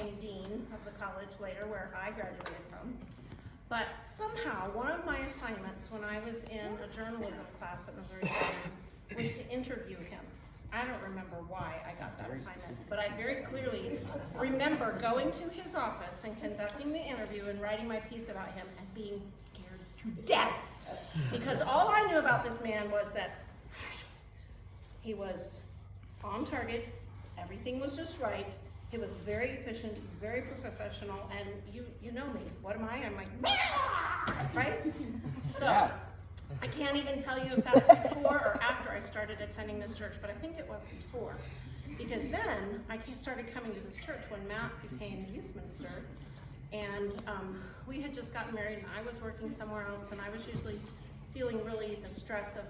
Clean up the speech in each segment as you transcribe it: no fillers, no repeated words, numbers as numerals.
became dean of the college later, where I graduated from. But somehow, one of my assignments when I was in a journalism class at Missouri Southern was to interview him. I don't remember why I got that assignment, but I very clearly remember going to his office and conducting the interview and writing my piece about him and being scared to death. Because all I knew about this man was that he was on target, everything was just right, he was very efficient, very professional, and you know me, what am I? I'm like, right? So, I can't even tell you if that's before or after I started attending this church, but I think it was before. Because then I started coming to this church when Matt became the youth minister, and we had just gotten married and I was working somewhere else, and I was usually feeling really the stress of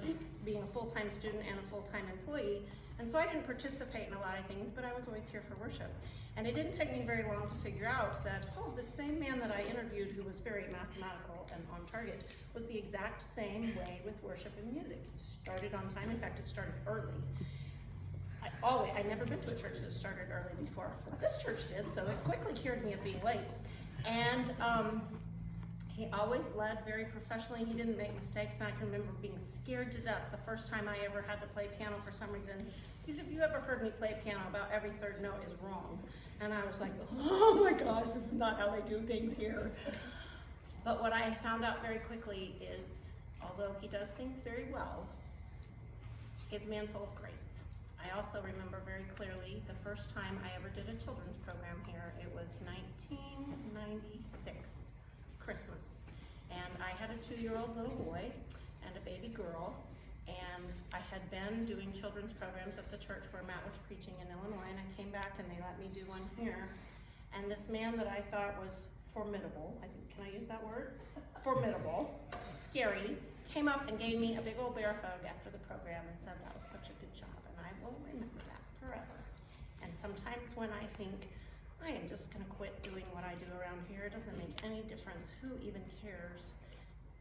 being a full-time student and a full-time employee, and so I didn't participate in a lot of things, but I was always here for worship. And it didn't take me very long to figure out that, oh, the same man that I interviewed, who was very mathematical and on target, was the exact same way with worship and music. It started on time. In fact, it started early. I'd never been to a church that started early before, but this church did, so it quickly cured me of being late. And he always led very professionally. He didn't make mistakes, and I can remember being scared to death the first time I ever had to play piano for some reason. Because if you ever heard me play piano, about every third note is wrong. And I was like, oh my gosh, this is not how they do things here. But what I found out very quickly is, although he does things very well, he's a man full of grace. I also remember very clearly the first time I ever did a children's program here. It was 1996, Christmas. And I had a 2-year-old little boy and a baby girl. And I had been doing children's programs at the church where Matt was preaching in Illinois, and I came back and they let me do one here. And this man that I thought was formidable, I think, can I use that word? Formidable, scary, came up and gave me a big old bear hug after the program and said that was such a good job, and I will remember that forever. And sometimes when I think, I am just gonna quit doing what I do around here, it doesn't make any difference, who even cares?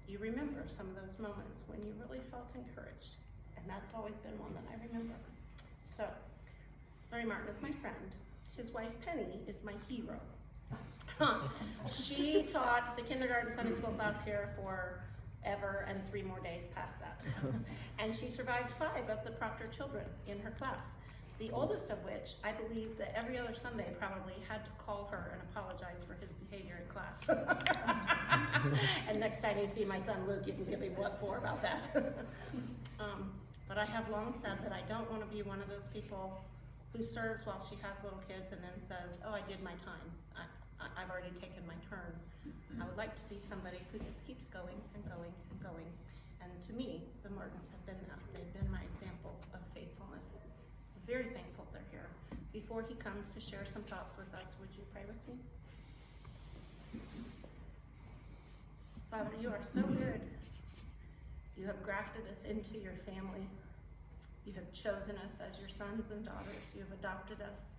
You remember some of those moments when you really felt encouraged. And that's always been one that I remember. So, Larry Martin is my friend. His wife Penny is my hero. She taught the kindergarten Sunday school class here forever and 3 more days past that. And she survived 5 of the Proctor children in her class. The oldest of which, I believe that every other Sunday probably had to call her and apologize for his behavior in class. And next time you see my son Luke, you can give me what for about that. But I have long said that I don't want to be one of those people who serves while she has little kids and then says, oh, I did my time. I've already taken my turn. I would like to be somebody who just keeps going and going and going. And to me, the Martins have been that. They've been my example of faithfulness. Very thankful they're here. Before he comes to share some thoughts with us, would you pray with me? Father, you are so good. You have grafted us into your family. You have chosen us as your sons and daughters. You have adopted us.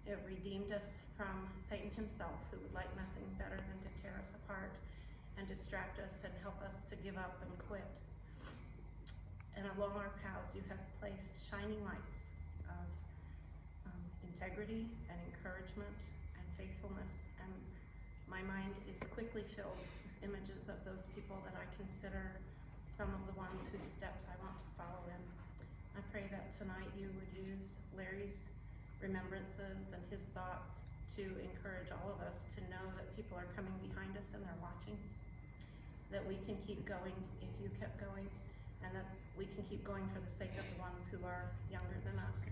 You have redeemed us from Satan himself, who would like nothing better than to tear us apart and distract us and help us to give up and quit. And along our paths, you have placed shining lights of integrity and encouragement and faithfulness, and my mind is quickly filled with images of those people that I consider some of the ones whose steps I want to follow in. I pray that tonight you would use Larry's remembrances and his thoughts to encourage all of us to know that people are coming behind us and they're watching, that we can keep going if you kept going, and that we can keep going for the sake of the ones who are younger than us.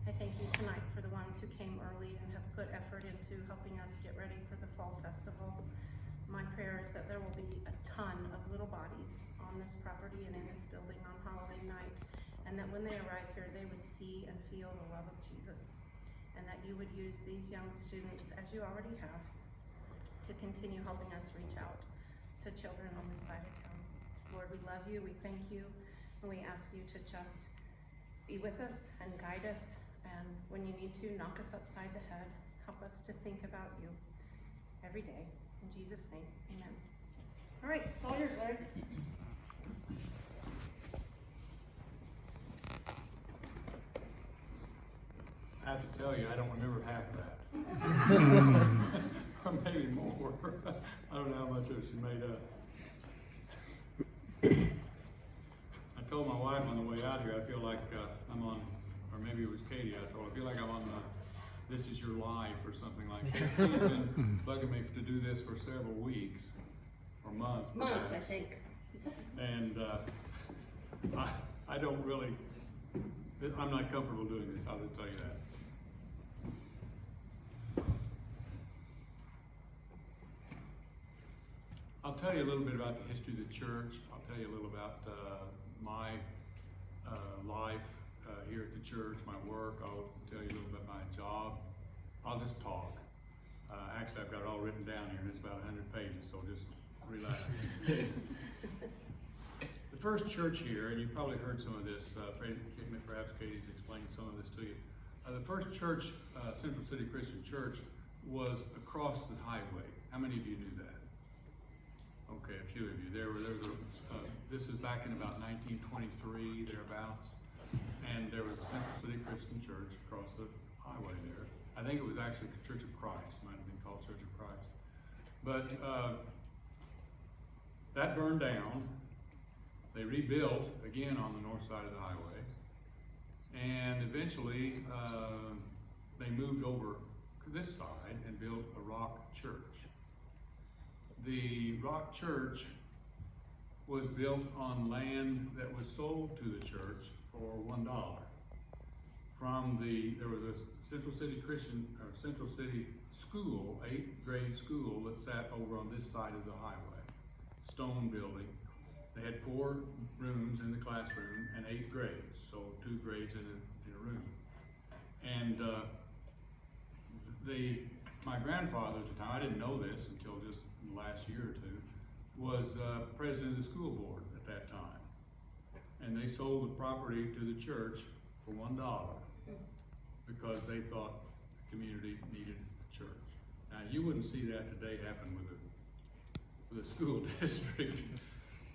I thank you tonight for the ones who came early and have put effort into helping us get ready for the fall festival. My prayer is that there will be a ton of little bodies on this property and in this building on holiday night, and that when they arrive here, they would see and feel the love of Jesus, and that you would use these young students, as you already have, to continue helping us reach out to children on this side of town. Lord, we love you, we thank you, and we ask you to just be with us and guide us, and when you need to, knock us upside the head. Help us to think about you every day. In Jesus' name, amen. All right, it's all yours, Larry. I have to tell you, I don't remember half of that. much of it she made up. I told my wife on the way out here, I feel like I'm on, or maybe it was Katie, I told her, I feel like I'm on the This Is Your Life or something like that. She's been bugging me to do this for several weeks, or months. Months, perhaps. I think. And I don't really, I'm not comfortable doing this, I'll just tell you that. I'll tell you a little bit about the history of the church. I'll tell you a little about my life here at the church, my work. I'll tell you a little about my job. I'll just talk. Actually, I've got it all written down here, and it's about 100 pages, so just relax. The first church here, and you've probably heard some of this, perhaps Katie's explained some of this to you. The first church, Central City Christian Church, was across the highway. How many of you knew that? Okay, a few of you. This is back in about 1923, thereabouts, and there was a Central City Christian Church across the highway there. I think it was actually Church of Christ, might have been called Church of Christ. But that burned down. They rebuilt again on the north side of the highway, and eventually they moved over to this side and built a rock church. The rock church was built on land that was sold to the church for $1. There was a Central City Christian, or Central City school, 8th grade school that sat over on this side of the highway. Stone building. They had 4 rooms in the classroom and 8 grades, so 2 grades in a room. And my grandfather at the time, I didn't know this until just the last year or two, was president of the school board at that time. And they sold the property to the church for $1 because they thought the community needed a church. Now, you wouldn't see that today happen with a school district,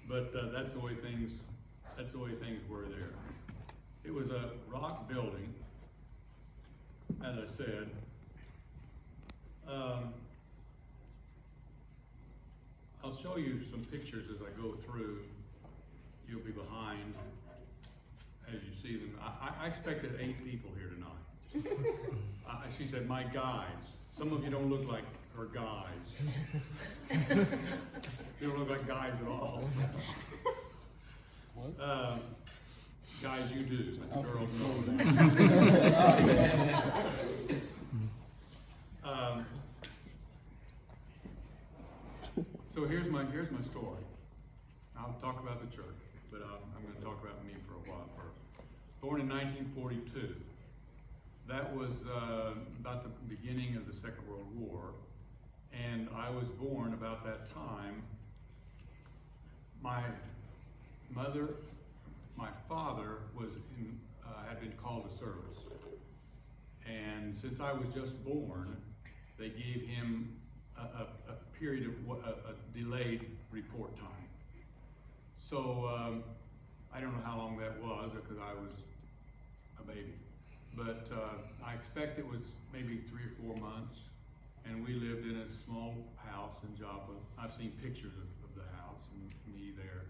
but that's the way things were there. It was a rock building, as I said. I'll show you some pictures as I go through. You'll be behind as you see them. I expected 8 people here tonight. She said, my guys. Some of you don't look like her guys. You don't look like guys at all. What? Guys, you do, but the girls know that. So here's my story. I'll talk about the church, but I'm going to talk about me for a while first. Born in 1942. That was about the beginning of the Second World War, and I was born about that time. My father had been called to service, and since I was just born, they gave him a period of a delayed report time. So I don't know how long that was because I was a baby, but I expect it was maybe 3 or 4 months, and we lived in a small house in Joppa. I've seen pictures of the house and me there.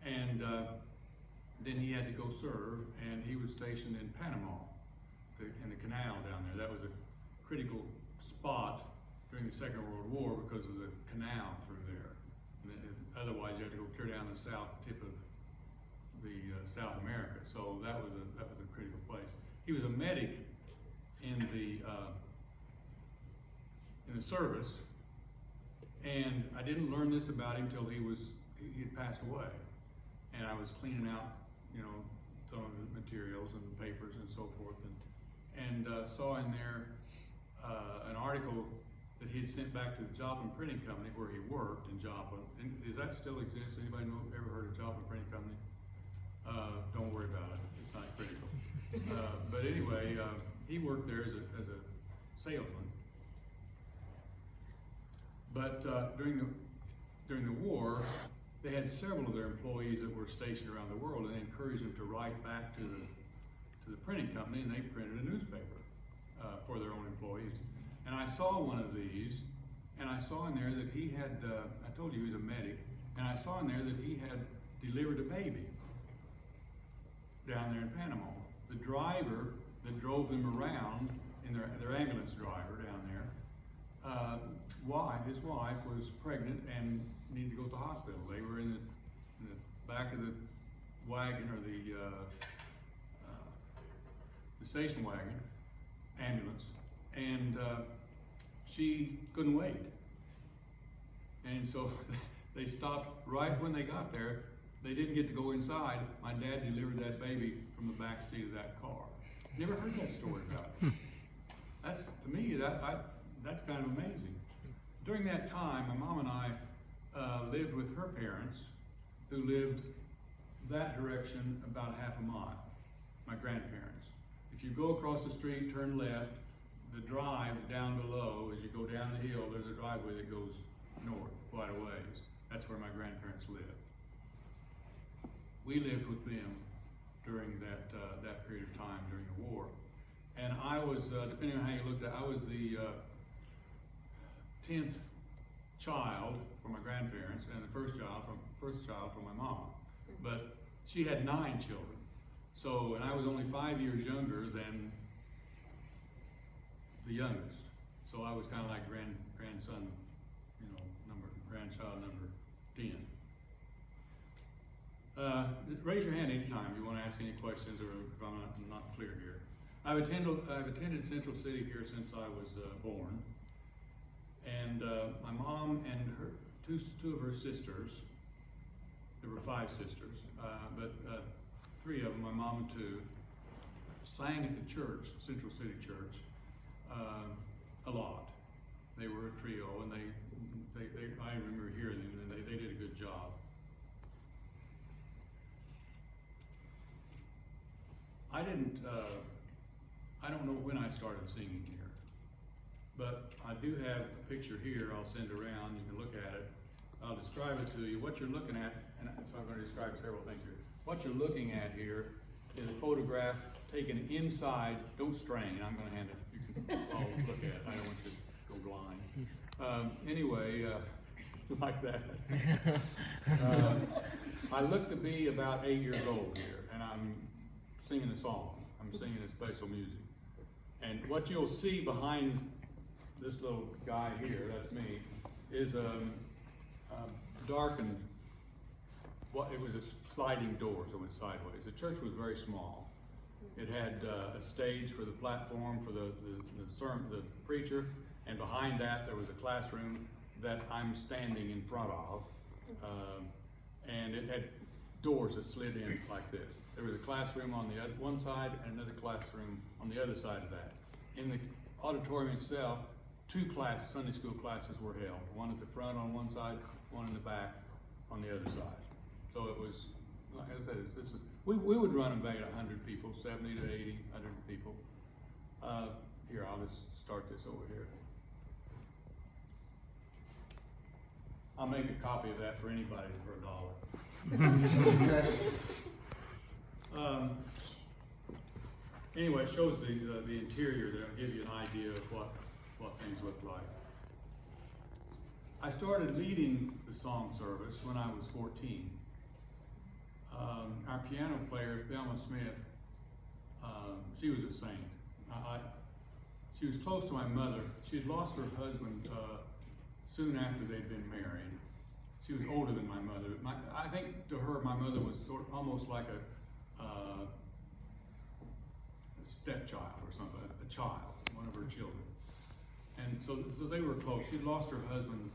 And then he had to go serve, and he was stationed in Panama, in the canal down there. That was a critical spot during the Second World War because of the canal through there. Otherwise, you had to go clear down the south tip of the South America. So that was a critical place. He was a medic in the service, and I didn't learn this about him till he had passed away. And I was cleaning out, some of the materials and the papers and so forth, and saw in there an article that he had sent back to the Joplin Printing Company where he worked in Joplin. And does that still exist? Anybody ever heard of Joplin Printing Company? Don't worry about it. It's not critical. But anyway, he worked there as a salesman. But during the war, they had several of their employees that were stationed around the world, and they encouraged them to write back to the printing company, and they printed a newspaper for their own employees. And I saw one of these, and I saw in there that he had, I told you he was a medic, and I saw in there that he had delivered a baby down there in Panama. The driver that drove them around, in their ambulance driver down there, his wife was pregnant and needed to go to the hospital. They were in the back of the wagon, or the station wagon, ambulance, and she couldn't wait. And so they stopped right when they got there. They didn't get to go inside. My dad delivered that baby from the back seat of that car. Never heard that story about it. That's, to me, that's kind of amazing. During that time, my mom and I lived with her parents, who lived that direction about a half a mile, my grandparents. If you go across the street, turn left, the drive down below, as you go down the hill, there's a driveway that goes north quite a ways. That's where my grandparents lived. We lived with them during that period of time during the war. And I was, depending on how you looked at it, I was the 10th child from my grandparents, and the first child from my mom. But she had 9 children. So, and I was only 5 years younger than the youngest. So I was kind of like grandson, grandchild number 10. Raise your hand anytime you want to ask any questions, or if I'm not clear here. I've attended Central City here since I was born, and my mom and her two of her sisters. There were 5 sisters, but 3 of them, my mom and 2, sang at the church, Central City Church, a lot. They were a trio, and I remember hearing them, and they did a good job. I don't know when I started singing here, but I do have a picture here I'll send around. You can look at it. I'll describe it to you. What you're looking at, and so I'm going to describe several things here. What you're looking at here is a photograph taken inside. Don't strain. I'm going to hand it. You can all look at it. I don't want you to go blind. Anyway, like that. I look to be about 8 years old here, and I'm singing a song. I'm singing a special music. And what you'll see behind this little guy here, that's me, is a darkened, it was a sliding door, so it went sideways. The church was very small. It had a stage for the platform for the preacher, and behind that there was a classroom that I'm standing in front of, and it had doors that slid in like this. There was a classroom on the one side and another classroom on the other side of that. In the auditorium itself, 2 Sunday school classes were held. One at the front on one side, one in the back on the other side. So it was, like I said, we would run about 100 people, 70 to 80, 100 people. Here, I'll just start this over here. I'll make a copy of that for anybody for $1. Anyway, it shows the interior there. I'll give you an idea of what things look like. I started leading the song service when I was 14. Our piano player, Thelma Smith, she was a saint. She was close to my mother. She had lost her husband soon after they'd been married. She was older than my mother. I think to her, my mother was almost like a stepchild or something, a child, one of her children. And so they were close. She'd lost her husband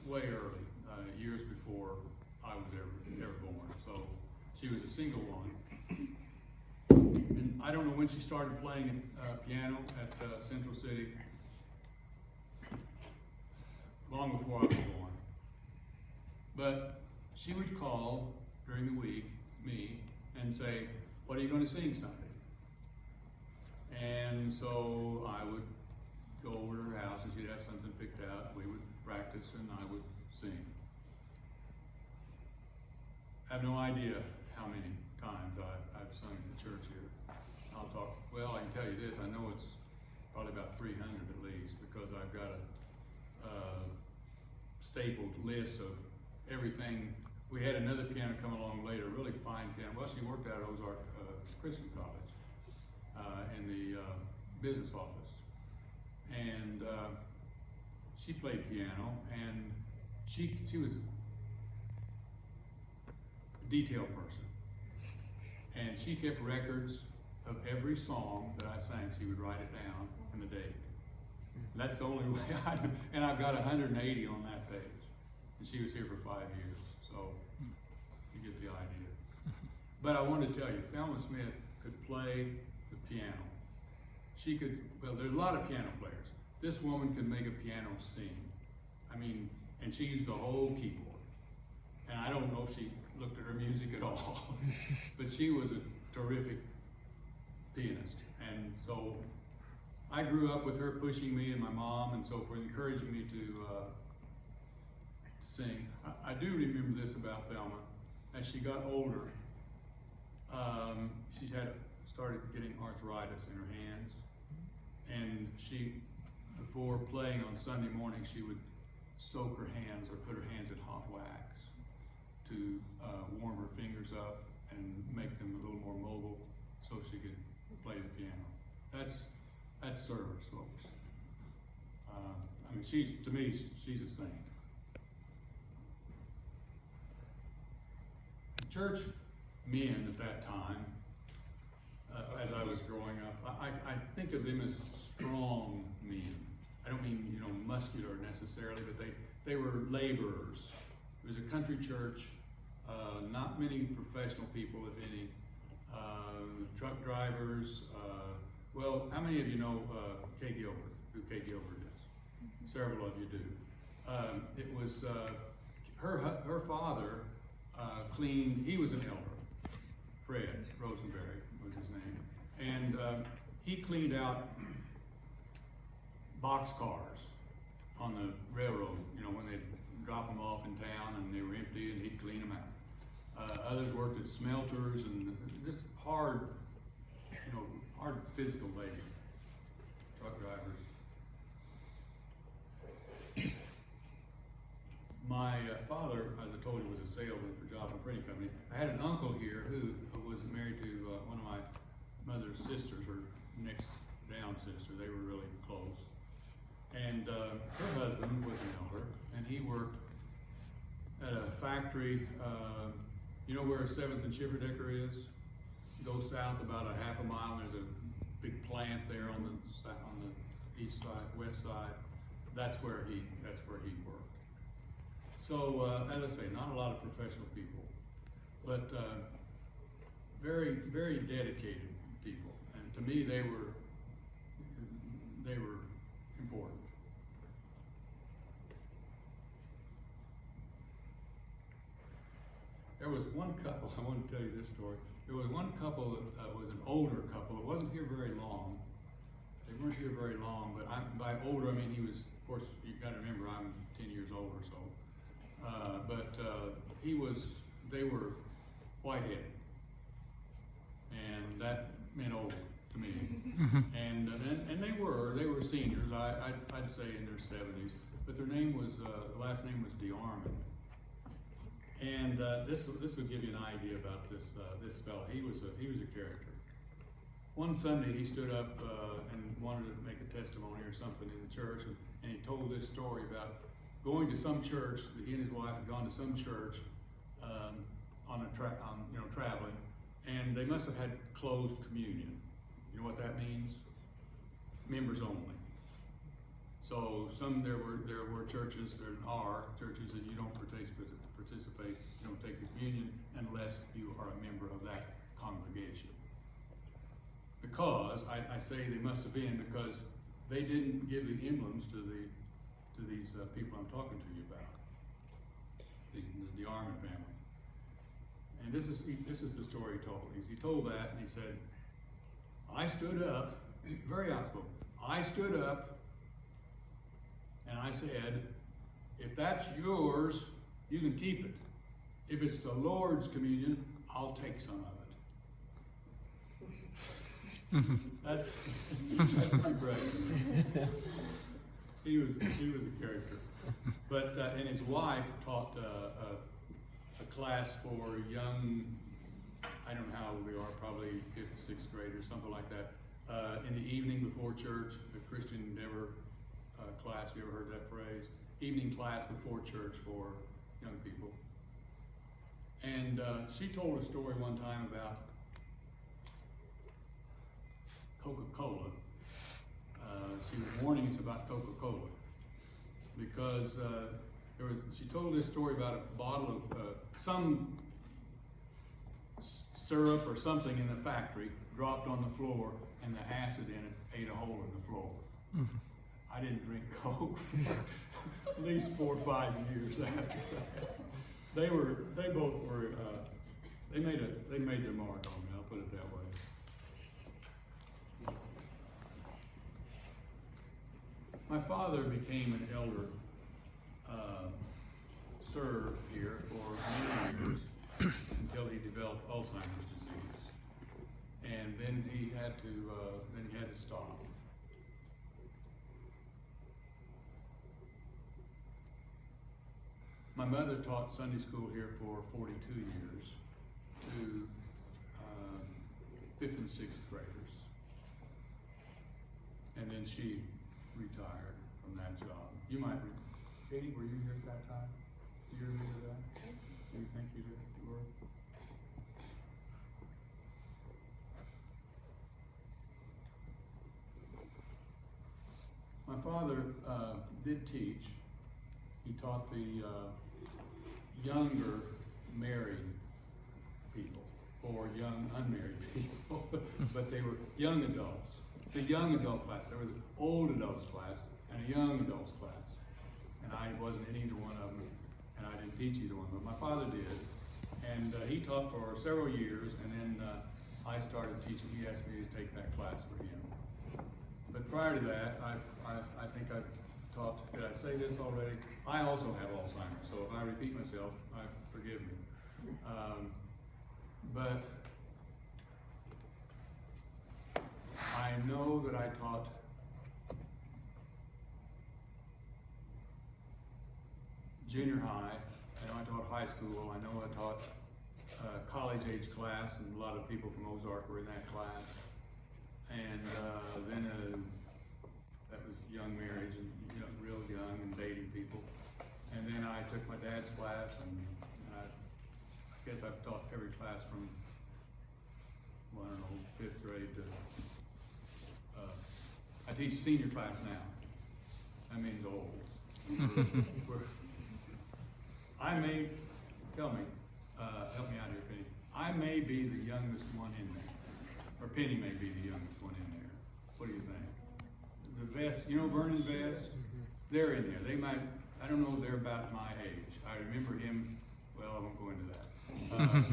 way early, years before I was ever born. So she was a single one. And I don't know when she started playing piano at Central City. Long before I was born. But she would call during the week, me, and say, "What are you going to sing Sunday?" And so I would go over to her house and she'd have something picked out. We would practice and I would sing. I have no idea how many times I've sung at the church here. Well, I can tell you this, I know it's probably about 300 at least, because I've got stapled list of everything. We had another piano come along later, really fine piano. Well, she worked out at Ozark Christian College in the business office, and she played piano, and she was a detail person, and she kept records of every song that I sang. She would write it down in the date. That's the only way and I've got 180 on that page. And she was here for 5 years, so you get the idea. But I wanted to tell you, Thelma Smith could play the piano. She could, well, there's a lot of piano players. This woman could make a piano sing. I mean, and she used the whole keyboard. And I don't know if she looked at her music at all, but she was a terrific pianist. And so I grew up with her pushing me and my mom and so forth, encouraging me to sing. I do remember this about Thelma. As she got older, she started getting arthritis in her hands. And she, before playing on Sunday morning, she would soak her hands or put her hands in hot wax to warm her fingers up and make them a little more mobile so she could play the piano. That's service, folks. I mean, to me, she's a saint. Church men at that time, as I was growing up, I think of them as strong men. I don't mean, you know, muscular necessarily, but they were laborers. It was a country church, not many professional people, if any, truck drivers. Well, how many of you know Kay Gilbert, who Kay Gilbert is? Several of you do. It was her father cleaned. He was an elder. Fred Rosenberry was his name, and he cleaned out boxcars on the railroad. You know, when they drop them off in town and they were empty, and he'd clean them out. Others worked at smelters and just hard, you know, hard physical labor. Truck drivers. My father, as I told you, was a salesman for Job and Printing Company. I had an uncle here who was married to one of my mother's sisters, or next down sister. They were really close. And her husband was an elder, and he worked at a factory. You know where 7th and Schifferdecker is? Go south about a half a mile, and there's a big plant there on the east side, west side. That's where he worked. So, as I say, not a lot of professional people, but very, very dedicated people. And to me, they were important. There was one couple, I want to tell you this story. There was one couple that was an older couple. It wasn't here very long. They weren't here very long, but by older, I mean he was, of course, you got to remember I'm 10 years older, so. They were white-headed, and that meant old to me. And they were seniors. I'd say in their 70s, but their name was the last name was DeArmond. And this will give you an idea about this fellow. He was a character. One Sunday he stood up and wanted to make a testimony or something in the church, and he told this story about going to some church. He and his wife had gone to some church traveling, and they must have had closed communion. You know what that means? Members only. So there were churches, there are churches that you don't participate, you don't take the communion unless you are a member of that congregation. Because I say they must have been because they didn't give the emblems to these people I'm talking to you about, the Armand family. And this is the story he told. He told that, and he said, I stood up, very outspoken. I stood up, and I said, if that's yours, you can keep it. If it's the Lord's communion, I'll take some of it. That's pretty brave. He was a character. But, and his wife taught a class for young, I don't know how old we are, probably 5th, 6th graders, something like that. In the evening before church, the Christian Endeavor class, you ever heard that phrase? Evening class before church for young people. And she told a story one time about Coca-Cola. She was warning us about Coca-Cola because she told this story about a bottle of some syrup or something in the factory dropped on the floor, and the acid in it ate a hole in the floor. I didn't drink Coke for at least 4 or 5 years after that. They both were, they made their mark on me, I'll put it that way. My father became an elder, served here for many years until he developed Alzheimer's disease, and then he had to stop. My mother taught Sunday school here for 42 years to 5th and 6th graders, and then she retired from that job. You might, Katie, were you here at that time? Do you remember that? Do you think you did? You were? My father did teach. He taught the younger married people or young unmarried people, but they were young adults. The young adult class, there was an old adults class and a young adults class. And I wasn't in either one of them, and I didn't teach either one, but my father did. And he taught for several years, and then I started teaching. He asked me to take that class for him. But prior to that, I think I've taught, did I say this already? I also have Alzheimer's, so if I repeat myself, forgive me. But I know that I taught junior high, I know I taught high school, I know I taught college age class, and a lot of people from Ozark were in that class. And then that was young marriage and real young and dating people. And then I took my dad's class, and I guess I've taught every class from, well, I don't know, 5th grade to, I teach senior class now. That means old. I may, tell me, help me out here, Penny. I may be the youngest one in there. Or Penny may be the youngest one in there. What do you think? The Vest, Vernon Vest? They're in there. They might, I don't know, they're about my age. I remember him, well, I won't go into that.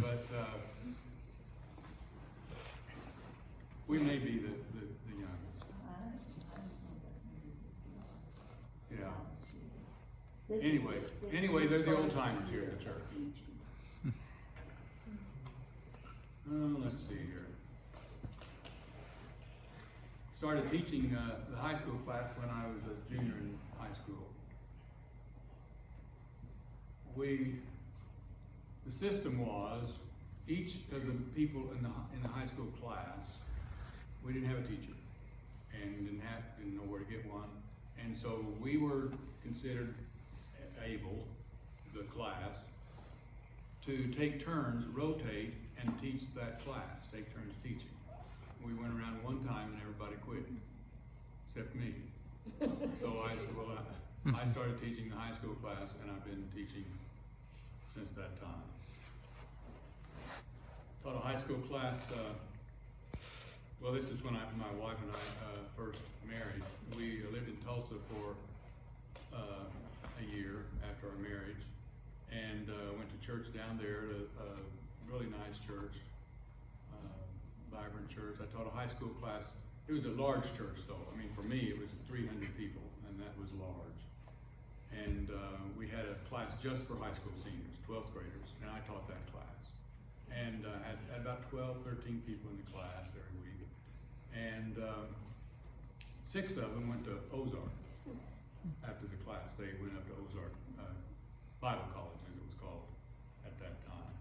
But we may be the youngest. Yeah. Anyway, they're the old timers here at the church. Let's see here. Started teaching the high school class when I was a junior in high school. The system was, each of the people in the high school class, we didn't have a teacher, and didn't know where to get one, and so we were considered able, the class, to take turns, rotate, and teach that class, take turns teaching. We went around one time and everybody quit, except me. So I started teaching the high school class, and I've been teaching since that time. Taught a high school class, well, this is when my wife and I first married. We lived in Tulsa for a year after our marriage, and went to church down there, a really nice church, vibrant church. I taught a high school class. It was a large church, though. I mean, for me, it was 300 people, and that was large. And we had a class just for high school seniors, 12th graders, and I taught that class. And had about 12, 13 people in the class every week. And 6 of them went to Ozark. Bible college, as it was called at that time.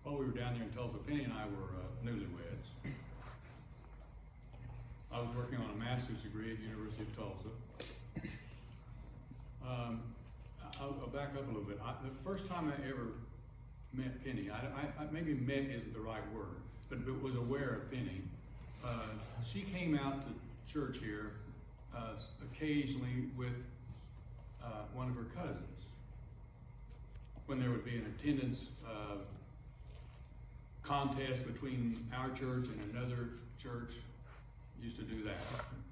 While we were down there in Tulsa, Penny and I were newlyweds. I was working on a master's degree at the University of Tulsa. I'll back up a little bit. The first time I ever met Penny, maybe met isn't the right word, but was aware of Penny. She came out to church here occasionally with one of her cousins. When there would be an attendance contest between our church and another church, used to do that.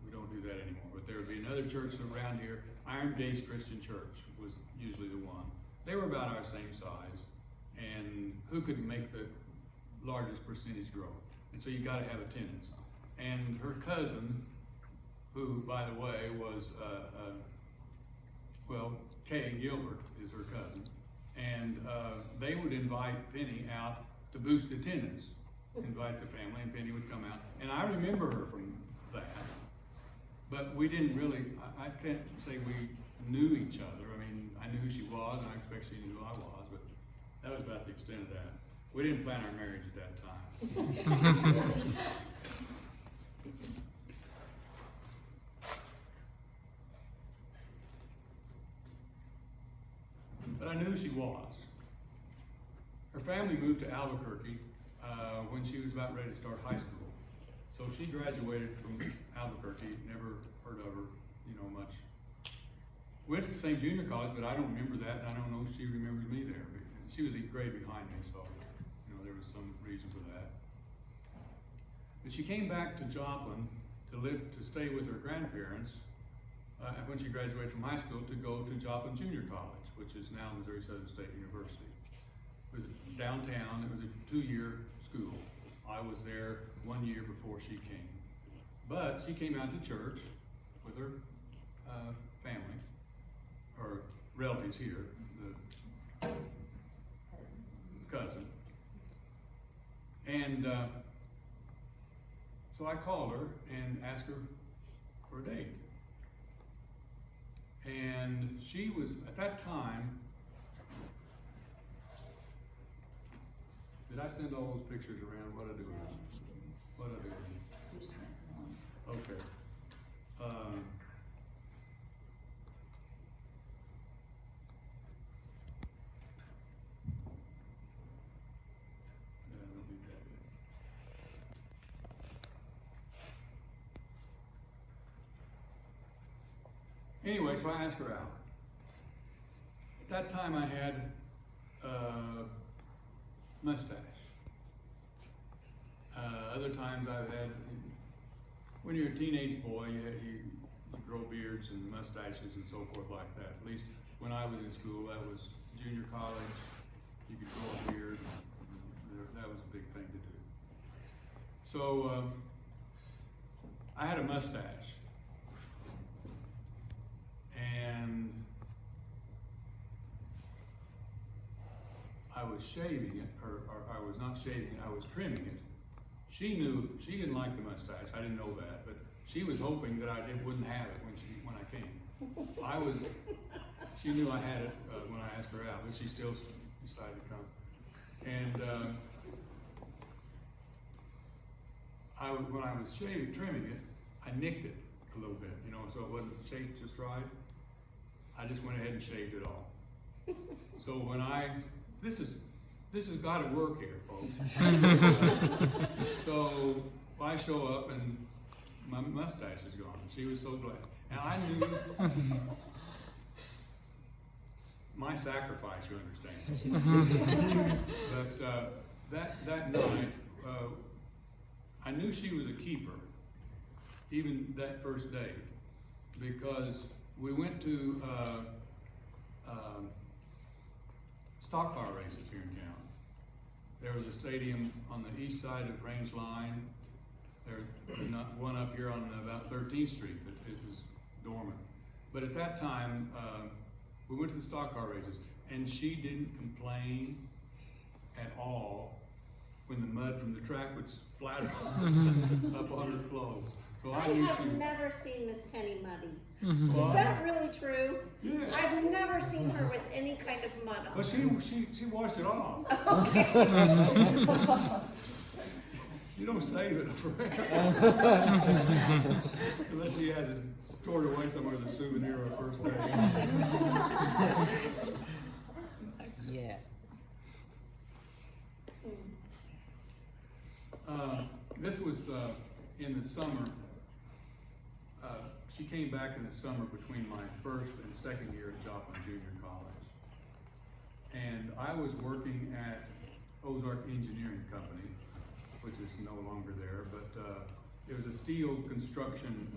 We don't do that anymore, but there would be another church around here. Iron Gates Christian Church was usually the one. They were about our same size, and who could make the largest percentage growth? And so you got to have attendance. And her cousin, who, by the way, was, Kay Gilbert is her cousin, and they would invite Penny out to boost attendance, invite the family, and Penny would come out. And I remember her from that, but we didn't really, I can't say we knew each other. I mean, I knew who she was, and I expect she knew who I was, but that was about the extent of that. We didn't plan our marriage at that time. But I knew who she was. Her family moved to Albuquerque when she was about ready to start high school. So she graduated from Albuquerque, never heard of her, much. Went to the same junior college, but I don't remember that, and I don't know if she remembers me there. But she was a grade behind me, so there was some reason for that. But she came back to Joplin to stay with her grandparents when she graduated from high school to go to Joplin Junior College, which is now Missouri Southern State University. It was downtown. It was a 2-year school. I was there 1 year before she came. But she came out to church with her family, or relatives here, the cousin. And so I called her and asked her for a date. And she was, at that time, did I send all those pictures around? What did I do with them? What did I do with them? Okay. Yeah, I don't think that did. Anyway, so I asked her out. At that time I had mustache. Other times I've had, when you're a teenage boy, you grow beards and mustaches and so forth like that. At least when I was in school, that was junior college, you could grow a beard. That was a big thing to do. So I had a mustache. And I was shaving it, or I was not shaving it, I was trimming it. She didn't like the mustache, I didn't know that, but she was hoping that I wouldn't have it when I came. She knew I had it when I asked her out, but she still decided to come. And when I was trimming it, I nicked it a little bit, so it wasn't shaped just right. I just went ahead and shaved it all. So when this has got to work here, folks. So I show up and my mustache is gone. She was so glad. And I knew my sacrifice, you understand. But that night, I knew she was a keeper, even that first day, because we went to stock car races here in town. There was a stadium on the east side of Range Line. There's not one up here on about 13th Street that it was dormant. But at that time, we went to the stock car races, and she didn't complain at all when the mud from the track would splatter up on her clothes. So I knew have she. never seen Miss Penny muddy. Well, Is that really true? yeah. I've never seen her with any kind of mud on. Well, she washed it off. You don't save it forever. Unless she has it stored away somewhere as a souvenir of her first day. Yeah. This was in the summer. She came back in the summer between my first and second year at Joplin Junior College. And I was working at Ozark Engineering Company, which is no longer there, but it was a steel construction.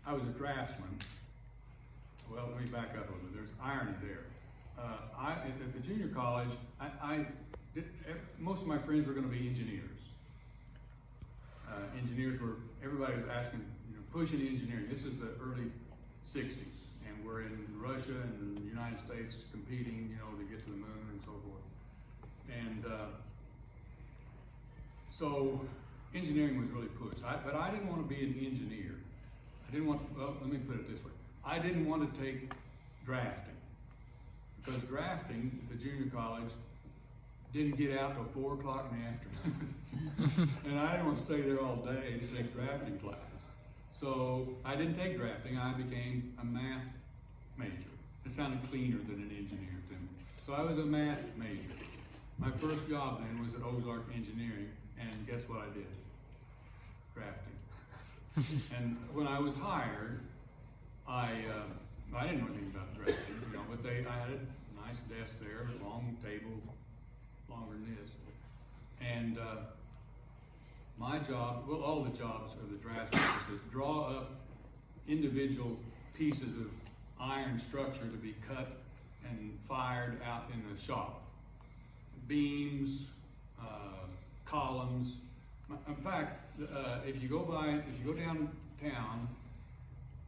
I was a draftsman. Well, let me back up a little bit. There's irony there. At the junior college, most of my friends were going to be engineers. Everybody was asking, pushing engineering. This is the early 60s, and we're in Russia and the United States competing, to get to the moon and so forth. And so engineering was really pushed. But I didn't want to be an engineer. Well, let me put it this way. I didn't want to take drafting, because drafting at the junior college didn't get out till 4 o'clock in the afternoon. And I didn't want to stay there all day to take drafting class. So I didn't take drafting, I became a math major. It sounded cleaner than an engineer to me. So I was a math major. My first job then was at Ozark Engineering, and guess what I did? Drafting. And when I was hired, I didn't know anything about drafting, but I had a nice desk there, a long table, longer than this. And my job, well, all the jobs of the draftsman was to draw up individual pieces of iron structure to be cut and fired out in the shop. Beams, columns. In fact, if you go downtown,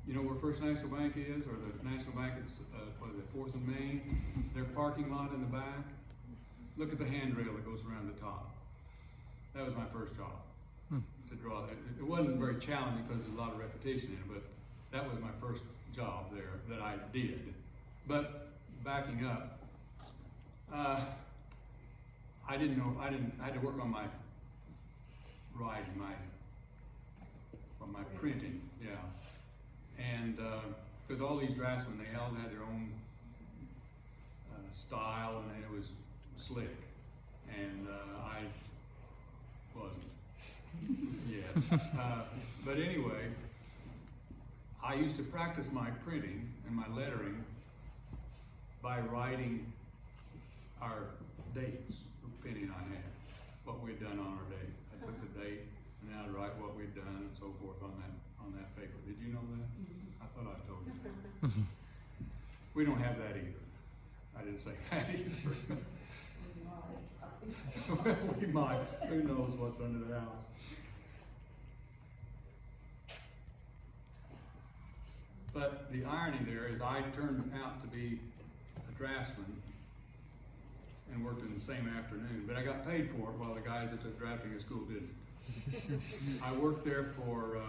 where First National Bank is, or the National Bank is, what is it, 4th and Main, their parking lot in the back. Look at the handrail that goes around the top. That was my first job, to draw that. It wasn't very challenging because there's a lot of repetition in it, but that was my first job there that I did. But backing up, I had to work on my writing, on my printing, yeah. And because all these draftsmen, they all had their own style, and it was slick, and I wasn't. Yeah. But anyway, I used to practice my printing and my lettering by writing our dates, Penny and I had, what we'd done on our date. I put the date, and then I'd write what we'd done and so forth on that paper. Did you know that? I thought I told you that. We don't have that either. I didn't say that either. Well, we might. Who knows what's under the house? But the irony there is I turned out to be a draftsman and worked in the same afternoon, but I got paid for it while the guys that took drafting at school didn't. I worked there for,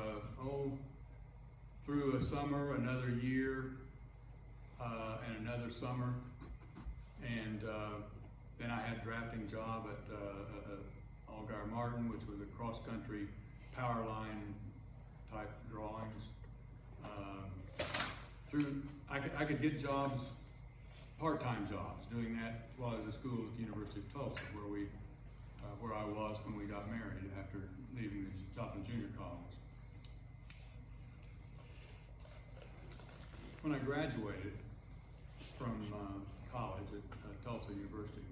through a summer, another year, and another summer, and then I had a drafting job at Algar Martin, which was a cross-country power line type drawings. I could get jobs, part-time jobs, doing that while I was at school at the University of Tulsa, where I was when we got married after leaving the Joplin Junior College. When I graduated from college at Tulsa University,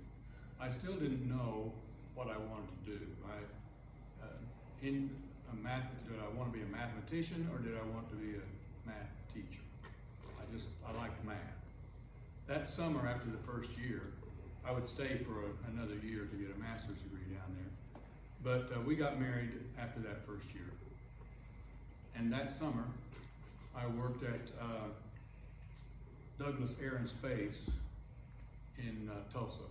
I still didn't know what I wanted to do. Did I want to be a mathematician, or did I want to be a math teacher? I liked math. That summer after the first year, I would stay for another year to get a master's degree down there. But we got married after that first year. And that summer, I worked at Douglas Air and Space in Tulsa.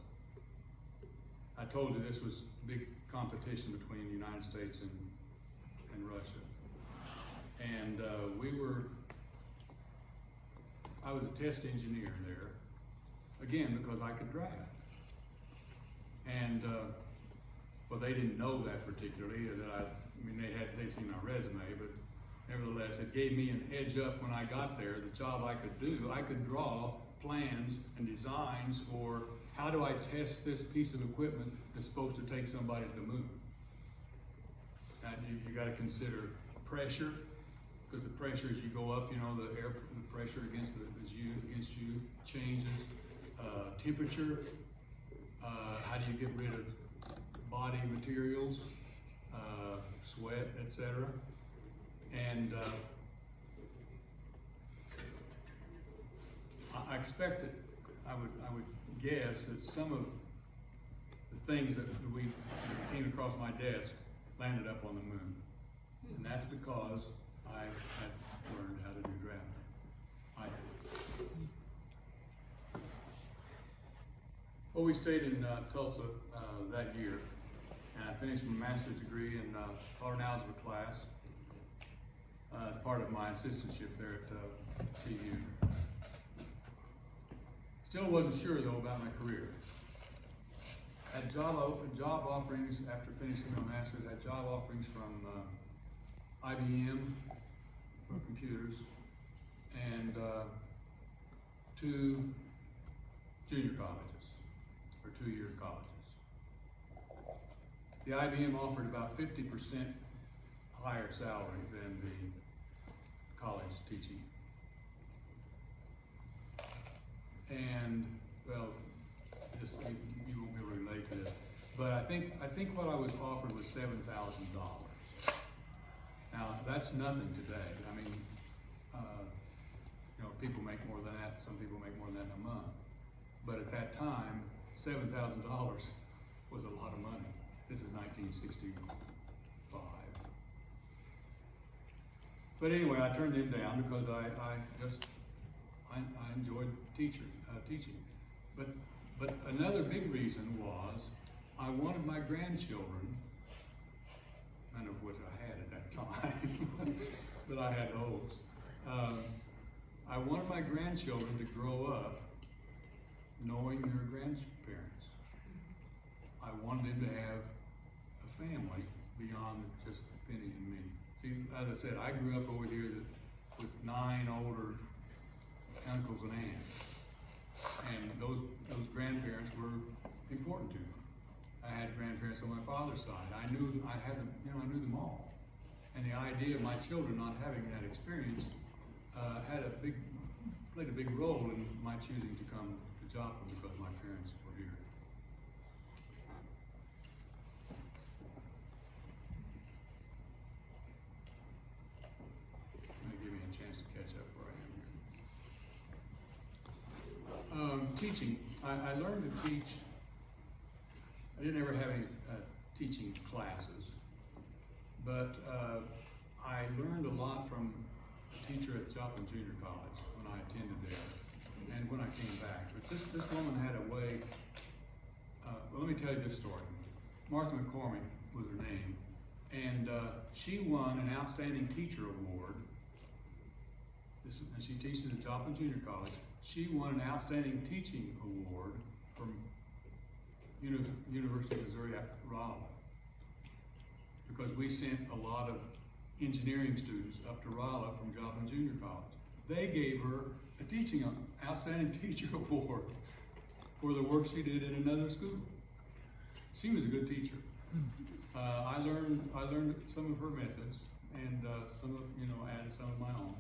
I told you this was big competition between the United States and Russia. And I was a test engineer there, again, because I could drive. And, well, they didn't know that particularly, they'd seen my resume, but nevertheless, it gave me an edge up when I got there, the job I could do. I could draw plans and designs for how do I test this piece of equipment that's supposed to take somebody to the moon. Now, you gotta consider pressure, because the pressure as you go up, the pressure against you changes. Temperature, how do you get rid of body materials, sweat, etc. And I expect that I would guess that some of the things that came across my desk landed up on the moon, and that's because I had learned how to do drafting. I did. Well, we stayed in Tulsa that year, and I finished my master's degree in taught an algebra class as part of my assistantship there at CU. Still wasn't sure though about my career. Had job offerings after finishing my master's. Had job offerings from IBM for computers and 2 junior colleges or 2-year colleges. The IBM offered about 50% higher salary than the college teaching. And, well, you won't be able to relate to this, but I think what I was offered was $7,000. Now, that's nothing today. I mean, people make more than that. Some people make more than that in a month. But at that time, $7,000 was a lot of money. This is 1965. But anyway, I turned him down because I enjoyed teaching. But another big reason was I wanted my grandchildren, none of which I had at that time, but I had hopes. I wanted my grandchildren to grow up knowing their grandparents. I wanted them to have a family beyond just Penny and me. See, as I said, I grew up over here with 9 older uncles and aunts, and those grandparents were important to me. I had grandparents on my father's side. I knew them all, and the idea of my children not having that experience played a big role in my choosing to come to Joplin because my parents were here. Give me a chance to catch up where I am here. Teaching. I learned to teach. I didn't ever have any teaching classes, but I learned a lot from a teacher at Joplin Junior College when I attended there and when I came back. But this woman had a way, well, let me tell you this story. Martha McCormick was her name, and she won an Outstanding Teacher Award. And she teaches at Joplin Junior College. She won an Outstanding Teaching Award from University of Missouri at Raleigh, because we sent a lot of engineering students up to Raleigh from Joplin Junior College. They gave her a Outstanding Teacher Award for the work she did in another school. She was a good teacher. I learned some of her methods, and added some of my own.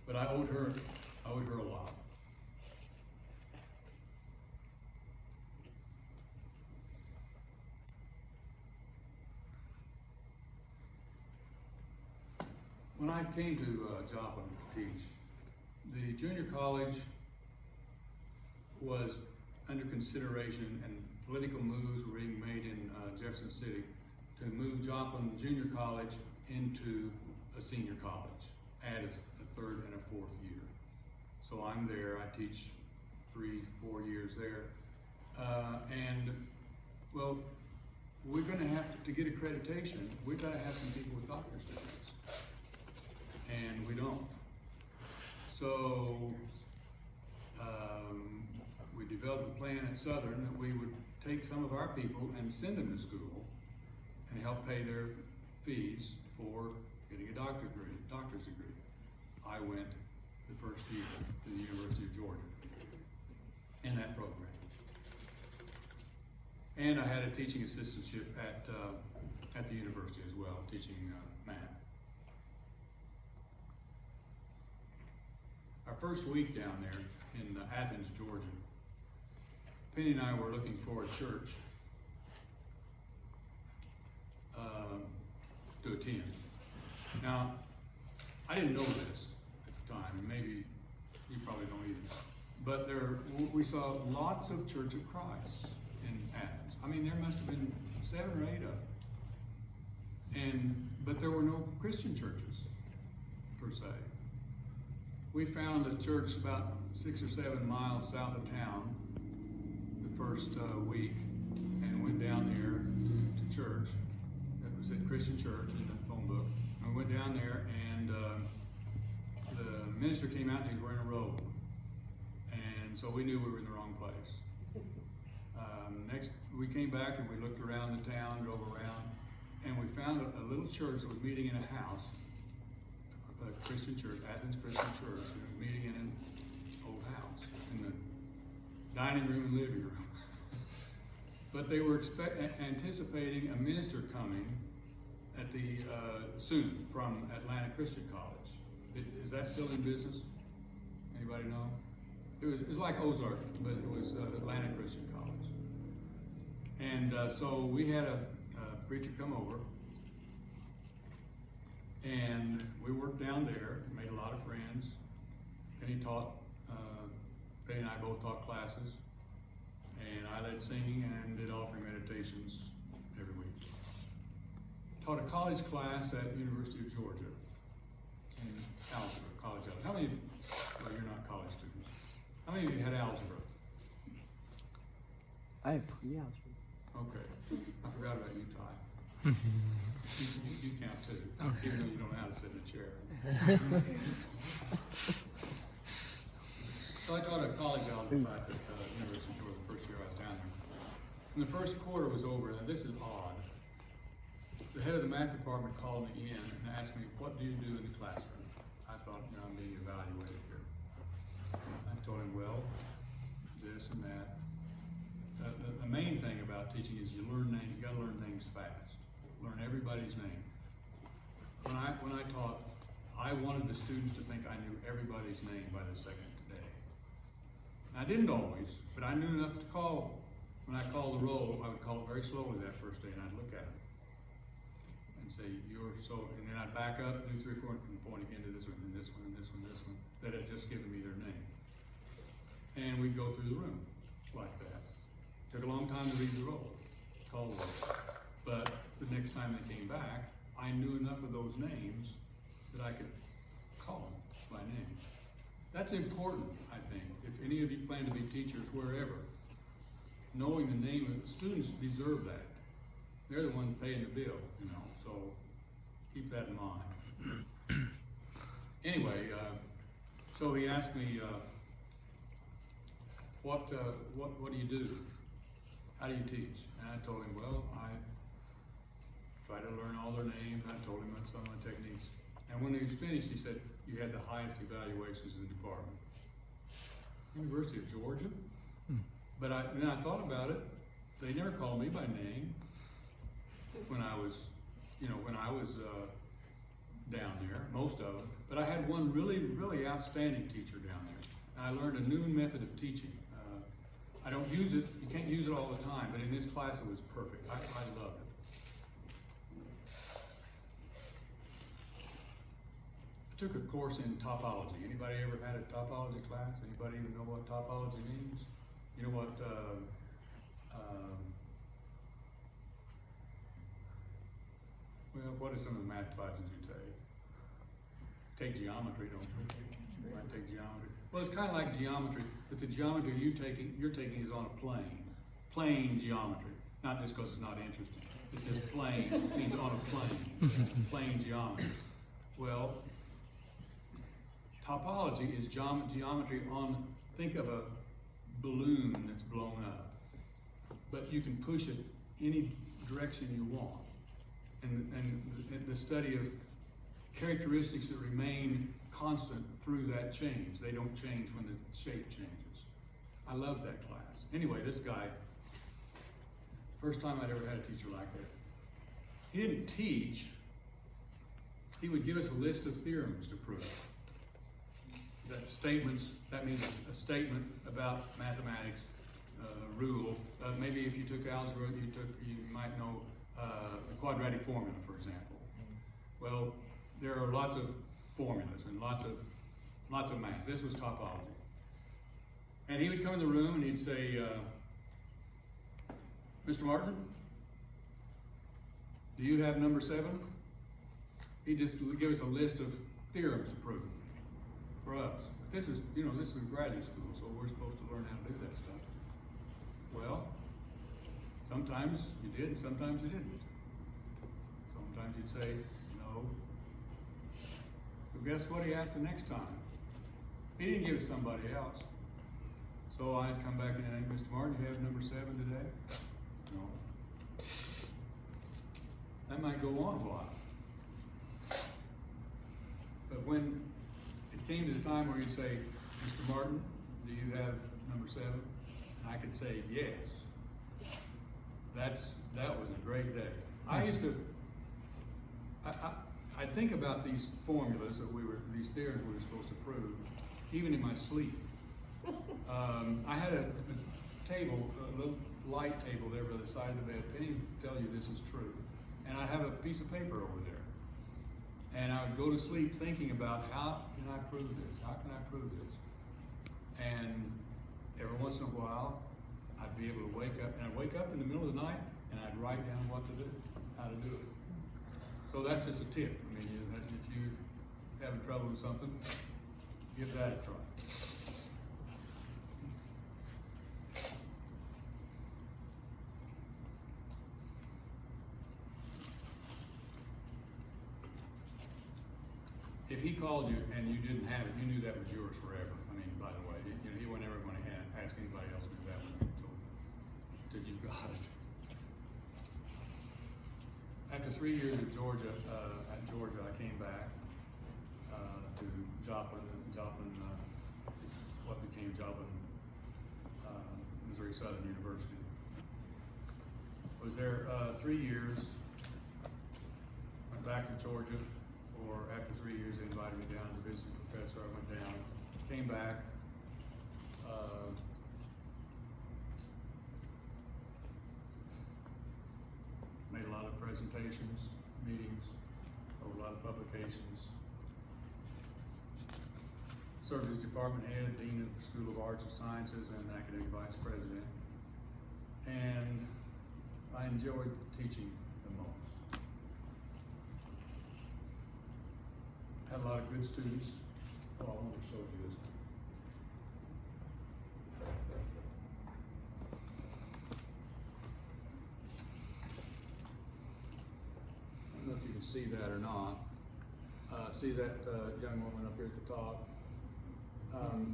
But I owed her a lot. When I came to Joplin to teach, the junior college was under consideration, and political moves were being made in Jefferson City to move Joplin Junior College into a senior college, add a 3rd and a 4th year. So I'm there, I teach 3-4 years there. And, well, we're gonna have to get accreditation, we've gotta have some people with doctor's degrees. And we don't. So, we developed a plan at Southern that we would take some of our people and send them to school and help pay their fees for getting a doctor's degree. I went the first year to the University of Georgia in that program. And I had a teaching assistantship at the university as well, teaching math. Our first week down there in Athens, Georgia, Penny and I were looking for a church to attend. Now, I didn't know this at the time, and maybe you probably don't either. But we saw lots of Church of Christ in Athens. I mean, there must have been 7 or 8 of them. But there were no Christian churches, per se. We found a church about 6 or 7 miles south of town the first week, and went down there to church. It was at Christian Church in the phone book. I went down there, and the minister came out and he was wearing a robe. And so we knew we were in the wrong place. Next, we came back and we looked around the town, drove around, and we found a little church that was meeting in a house, a Christian church, Athens Christian Church, and it was meeting in an old house, in the dining room and living room. But they were anticipating a minister coming at soon from Atlanta Christian College. Is that still in business? Anybody know? It was like Ozark, but it was Atlanta Christian College. And so we had a preacher come over, and we worked down there, made a lot of friends. And he taught, Penny and I both taught classes, and I led singing and did offering meditations every week. Taught a college class at the University of Georgia in algebra, college algebra. How many, well, you're not college students. How many of you had algebra? I have pre-algebra. Okay, I forgot about you, Ty. You count too, even though you don't know how to sit in a chair. So I taught a college algebra class at the University of Georgia the first year I was down there. When the first quarter was over, and this is odd, the head of the math department called me in and asked me, what do you do in the classroom? I thought, I'm being evaluated here. I told him, well, this and that. The main thing about teaching is you gotta learn names fast. Learn everybody's name. When I taught, I wanted the students to think I knew everybody's name by the second day. I didn't always, but I knew enough to call. When I called the roll, I would call it very slowly that first day, and I'd look at them and say, you're so, and then I'd back up, do 3 or 4, and point again to this one, and this one, and this one, and this one, that had just given me their name. And we'd go through the room like that. Took a long time to read the roll, call the roll. But the next time they came back, I knew enough of those names that I could call them by name. That's important, I think. If any of you plan to be teachers wherever, knowing the name of the students deserve that. They're the ones paying the bill, so keep that in mind. Anyway, so he asked me, what do you do? How do you teach? And I told him, well, I try to learn all their names. I told him some of my techniques. And when he was finished, he said, you had the highest evaluations in the department. University of Georgia? But then I thought about it. They never called me by name when I was, down there, most of them. But I had one really, really outstanding teacher down there. And I learned a new method of teaching. I don't use it, you can't use it all the time, but in this class it was perfect. I loved it. I took a course in topology. Anybody ever had a topology class? Anybody even know what topology means? You know what, well, what are some of the math classes you take? Take geometry, don't you? might take geometry. Well, it's kind of like geometry, but the geometry you're taking is on a plane. Plane geometry, not just because it's not interesting. It's just plane, means on a plane. Plane geometry. Well, topology is geometry on, think of a balloon that's blown up. But you can push it any direction you want. And the study of characteristics that remain constant through that change. They don't change when the shape changes. I love that class. Anyway, this guy, first time I'd ever had a teacher like this. He didn't teach, he would give us a list of theorems to prove. That means a statement about mathematics, rule. Maybe if you took algebra, you might know the quadratic formula, for example. Well, there are lots of formulas and lots of math. This was topology. And he would come in the room and he'd say, Mr. Martin, do you have number 7? He'd just give us a list of theorems to prove for us. This is graduate school, so we're supposed to learn how to do that stuff. Well, sometimes you did, and sometimes you didn't. Sometimes you'd say, no. So guess what he asked the next time? He didn't give it to somebody else. So I'd come back and say, Mr. Martin, you have number 7 today? No. That might go on a while. But when it came to the time where you'd say, Mr. Martin, do you have number 7? And I could say yes. That was a great day. I used to, I think about these formulas these theorems we were supposed to prove, even in my sleep. I had a table, a little light table there by the side of the bed. Penny would tell you this is true. And I have a piece of paper over there. And I would go to sleep thinking about how can I prove this? How can I prove this? And every once in a while, I'd be able to wake up, and I'd wake up in the middle of the night, and I'd write down what to do, how to do it. So that's just a tip. I mean, if you having trouble with something, give that a try. If he called you and you didn't have it, you knew that was yours forever. I mean, by the way, he wasn't ever going to ask anybody else to do that one until you got it. After 3 years at Georgia, I came back to Joplin, what became Joplin, Missouri Southern University. Was there 3 years. Went back to Georgia. After 3 years, they invited me down as a visiting professor. I went down, came back. Made a lot of presentations, meetings, wrote a lot of publications. Served as department head, dean of the School of Arts and Sciences, and academic vice president. And I enjoyed teaching the most. Had a lot of good students. Oh, I want to show you this. I don't know if you can see that or not. See that young woman up here at the top?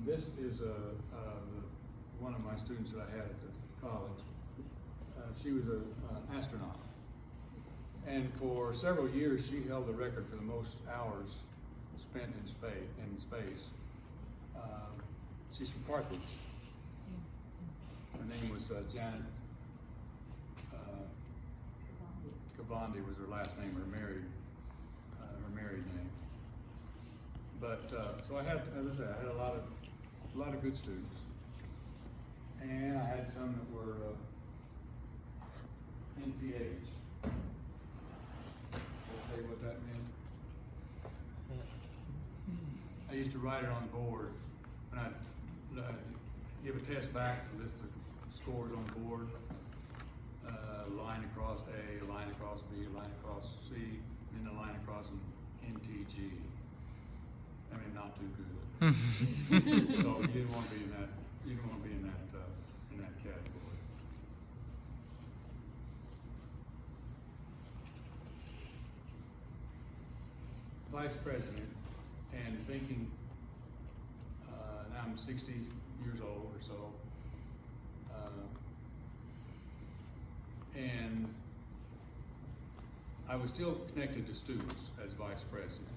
This is one of my students that I had at the college. She was an astronaut. And for several years, she held the record for the most hours spent in space. She's from Carthage. Her name was Janet Cavandi was her last name, her married name. But so I had, as I said, I had a lot of good students, and I had some that were NPH. I'll tell you what that meant. I used to write it on the board, and I'd give a test back, list the scores on the board, line across A, a line across B, a line across C, then a line across an NTG. I mean, not too good. So you didn't want to be in that, you didn't want to be in that category. Vice president, and thinking, now I'm 60 years old or so, and I was still connected to students as vice president,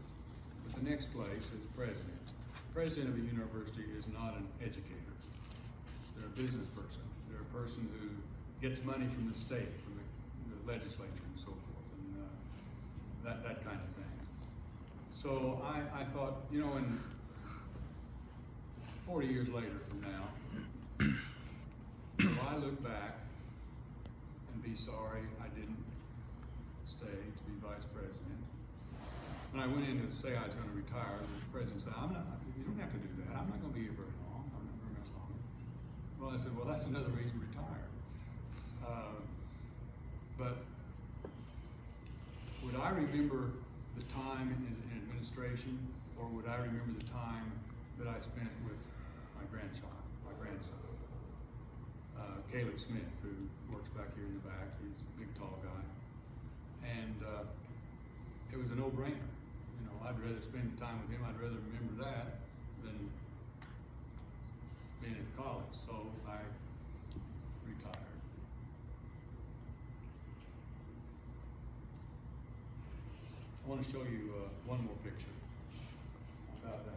but the next place is president. President of a university is not an educator. They're a business person. They're a person who gets money from the state, from the legislature and so forth, and that kind of thing. So I thought, you know, in 40 years later from now, will I look back and be sorry I didn't stay to be vice president? When I went in to say I was going to retire, the president said, you don't have to do that. I'm not going to be here very long. I'm not very much longer. Well, I said, well, that's another reason to retire. But would I remember the time in administration, or would I remember the time that I spent with my grandson, Caleb Smith, who works back here in the back. He's a big, tall guy. And it was a no-brainer. You know, I'd rather spend the time with him. I'd rather remember that than being at college. So I retired. I want to show you one more picture about that.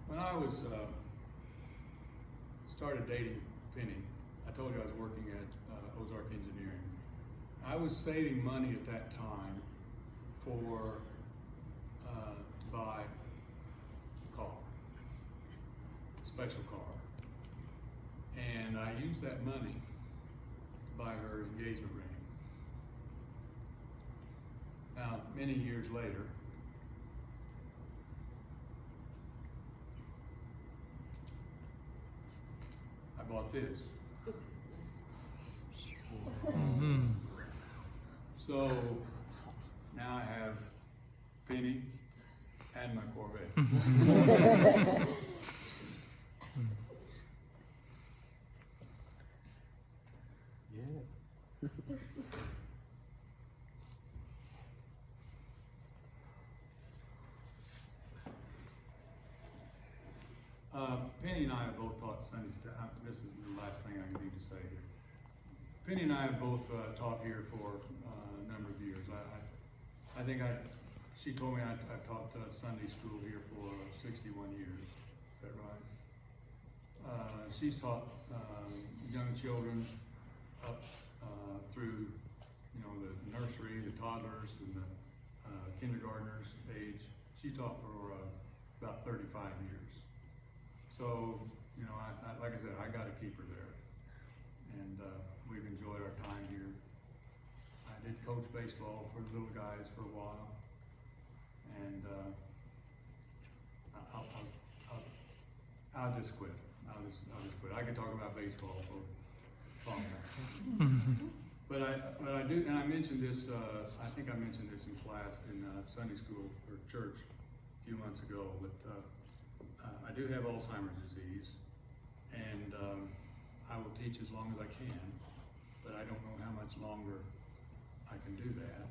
When I was started dating Penny, I told you I was working at Ozark Engineering. I was saving money at that time for to buy a car, a special car. And I used that money to buy her engagement ring. Now, many years later, I bought this. So now I have Penny and my Corvette. Penny and I have both taught Sunday school. This is the last thing I need to say here. Penny and I have both taught here for a number of years. I think she told me I've taught Sunday school here for 61 years. Is that right? She's taught young children up through, you know, the nursery, the toddlers, and the kindergartners age. She taught for about 35 years. So, you know, like I said, I got to keep her there, and we've enjoyed our time here. I did coach baseball for the little guys for a while, and I'll just quit. I'll just quit. I could talk about baseball for a long time. But I do, and I mentioned this. I think I mentioned this in class in Sunday school or church a few months ago. But I do have Alzheimer's disease, and I will teach as long as I can. But I don't know how much longer I can do that.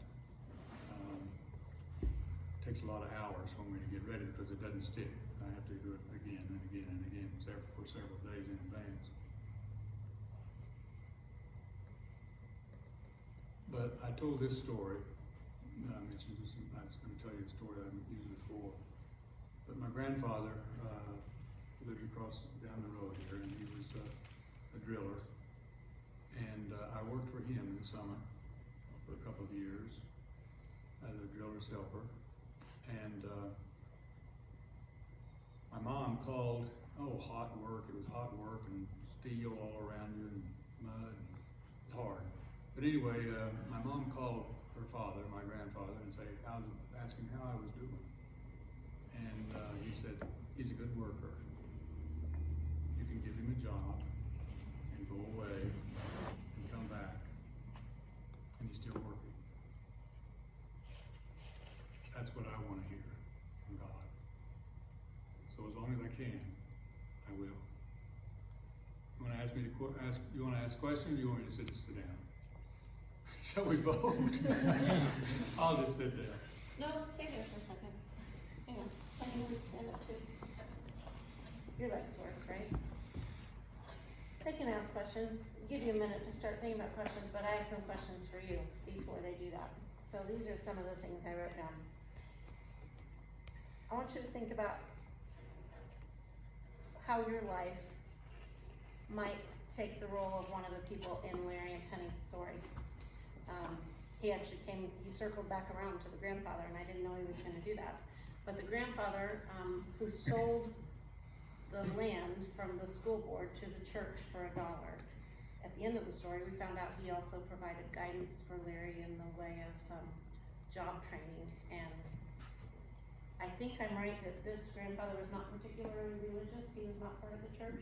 It takes a lot of hours for me to get ready because it doesn't stick. I have to do it again and again and again for several days in advance. But I told this story. I mentioned this. I was going to tell you a story I haven't used before. But my grandfather lived across down the road here, and he was a driller. And I worked for him in the summer for a couple of years as a driller's helper. And my mom called, hot work. It was hot work and steel all around you and mud. It's hard. But anyway, my mom called her father, my grandfather, and I was asking how I was doing. And he said, he's a good worker. You can give him a job and go away and come come back, and he's still working. That's what I want to hear from God. So as long as I can, I will. You want to ask me to ask? You want to ask questions? Or you want me to just sit down? Shall we vote? I'll just sit down. No, stay there for a second. Hang on, I need to stand up too. Your legs work, right? They can ask questions, give you a minute to start thinking about questions, but I have some questions for you before they do that. So these are some of the things I wrote down. I want you to think about how your life might take the role of one of the people in Larry and Penny's story. He circled back around to the grandfather, and I didn't know he was gonna do that. But the grandfather, who sold the land from the school board to the church for $1. At the end of the story, we found out he also provided guidance for Larry in the way of job training. And I think I'm right that this grandfather was not particularly religious, he was not part of the church,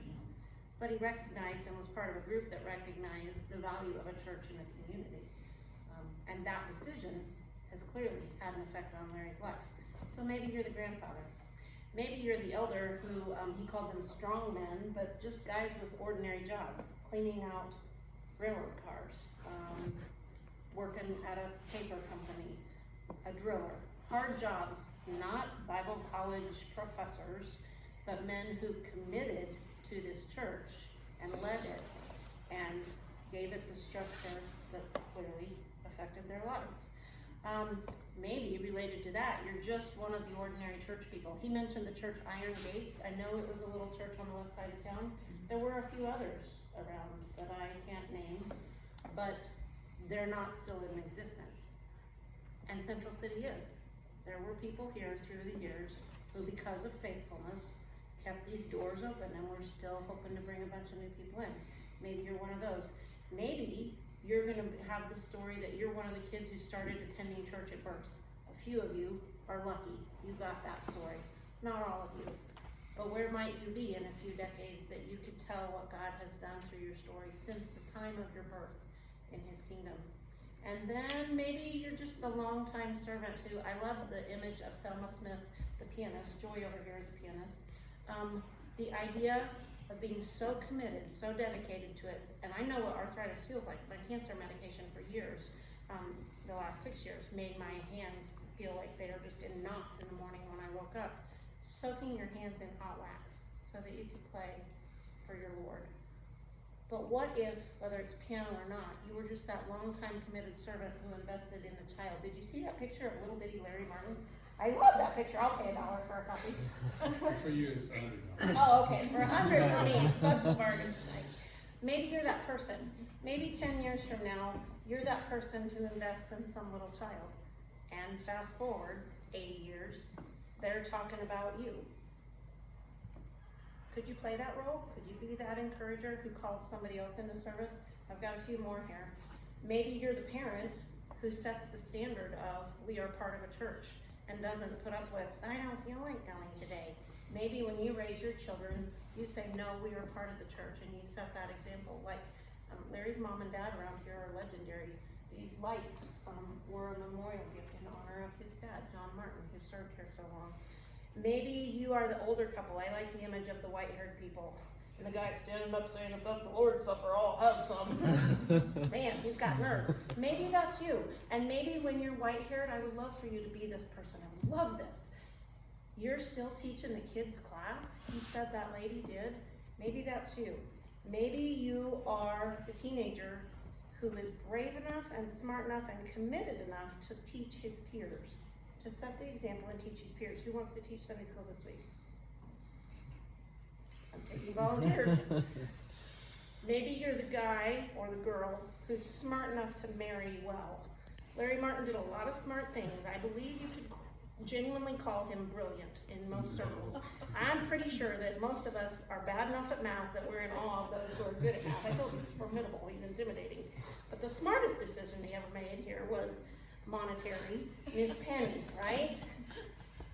but he recognized and was part of a group that recognized the value of a church in a community. And that decision has clearly had an effect on Larry's life. So maybe you're the grandfather. Maybe you're the elder who, he called them strong men, but just guys with ordinary jobs, cleaning out railroad cars, working at a paper company, a driller. Hard jobs, not Bible college professors, but men who committed to this church and led it and gave it the structure that clearly affected their lives. Maybe related to that, you're just one of the ordinary church people. He mentioned the church Iron Gates. I know it was a little church on the west side of town. There were a few others around that I can't name, but they're not still in existence. And Central City is. There were people here through the years who, because of faithfulness, kept these doors open, and we're still hoping to bring a bunch of new people in. Maybe you're one of those. Maybe you're gonna have the story that you're one of the kids who started attending church at birth. A few of you are lucky, you got that story. Not all of you. But where might you be in a few decades that you could tell what God has done through your story since the time of your birth in his kingdom? And then maybe you're just the longtime servant who, I love the image of Thelma Smith, the pianist. Joy over here is a pianist. The idea of being so committed, so dedicated to it, and I know what arthritis feels like. My cancer medication for years, the last 6 years, made my hands feel like they are just in knots in the morning when I woke up. Soaking your hands in hot wax so that you could play for your Lord. But what if, whether it's piano or not, you were just that long-time committed servant who invested in the child? Did you see that picture of little bitty Larry Martin? I love that picture. I'll pay $1 for a copy. For you, it's $100. Oh, okay. For $100 for me, special bargain tonight. Maybe you're that person. Maybe 10 years from now, you're that person who invests in some little child. And fast forward 80 years, they're talking about you. Could you play that role? Could you be that encourager who calls somebody else into service? I've got a few more here. Maybe you're the parent who sets the standard of, we are part of a church, and doesn't put up with, I don't feel like going today. Maybe when you raise your children, you say, no, we are part of the church, and you set that example. Like Larry's mom and dad around here are legendary. These lights were a memorial gift in honor of his dad, John Martin, who served here so long. Maybe you are the older couple. I like the image of the white-haired people. And the guy standing up saying, if that's the Lord's Supper, I'll have some. Man, he's got nerve. Maybe that's you. And maybe when you're white-haired, I would love for you to be this person. I would love this. You're still teaching the kids' class. He said that lady did. Maybe that's you. Maybe you are the teenager who is brave enough and smart enough and committed enough to teach his peers, to set the example and teach his peers. Who wants to teach Sunday school this week? I'm taking volunteers. Maybe you're the guy or the girl who's smart enough to marry well. Larry Martin did a lot of smart things. I believe you could genuinely call him brilliant in most circles. I'm pretty sure that most of us are bad enough at math that we're in awe of those who are good at math. I told you he's formidable, he's intimidating. But the smartest decision he ever made here was monetary, Miss Penny, right?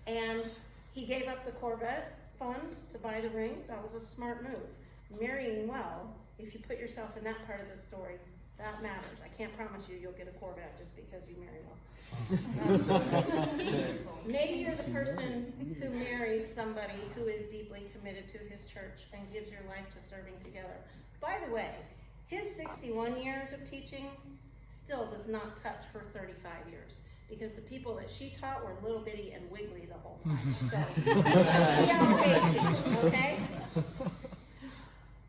And he gave up the Corvette fund to buy the ring. That was a smart move. Marrying well, if you put yourself in that part of the story, That matters. I can't promise you'll get a Corvette just because you marry well. Maybe you're the person who marries somebody who is deeply committed to his church and gives your life to serving together. By the way, his 61 years of teaching still does not touch her 35 years. Because the people that she taught were little bitty and wiggly the whole time. So, she outpaced you, okay?